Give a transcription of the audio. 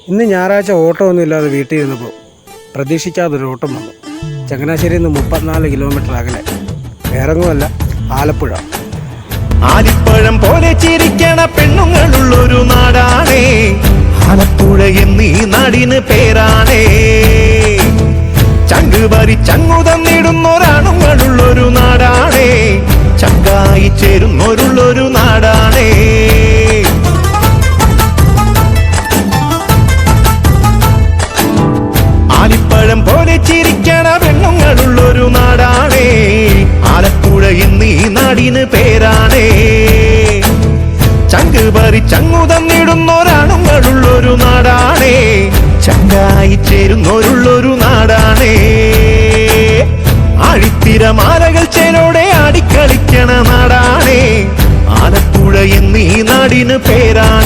ഇന്ന് ഞായറാഴ്ച ഓട്ടമൊന്നും ഇല്ലാതെ വീട്ടിൽ ഇരുന്നപ്പോൾ പ്രതീക്ഷിക്കാതൊരു ഓട്ടം വന്നു. ചങ്ങനാശ്ശേരിയിൽ നിന്ന് 34 കിലോമീറ്റർ അകലെ, വേറെങ്ങുമല്ല, ആലപ്പുഴ. ആലിപ്പഴം പോലെ ചിരിക്കണ പെണ്ണുങ്ങളുള്ളൊരു നാടാണേ ആലപ്പുഴ എന്നീ നാടിന് പേരാണേ. ചങ്കുപറി ചങ്ങുതം നേടുന്നൊരാണുങ്ങളുള്ളൊരു നാടാണേ, ചങ്കായി ചേരുന്നൊരുള്ളൊരു നാടാണേ. ആലിപ്പഴം പോലെ ചിരിക്കണ പെണ്ണുങ്ങളുള്ളൊരു നാടാണേ ആലപ്പുഴ എന്നീ നാടിന് പേരാണേ. ചങ്കുപറി ചങ്ങുതം നേടുന്നൊരാണുങ്ങളുള്ളൊരു നാടാണേ, ചങ്കായി ചേരുന്നൊരുള്ളൊരു നാടാണേ. ആഴിത്തിരമാലകൾ ചേരോടെ ആടിക്കളിക്കണ നാടാണേ ആലപ്പുഴ എന്നീ നാടിന് പേരാണ്.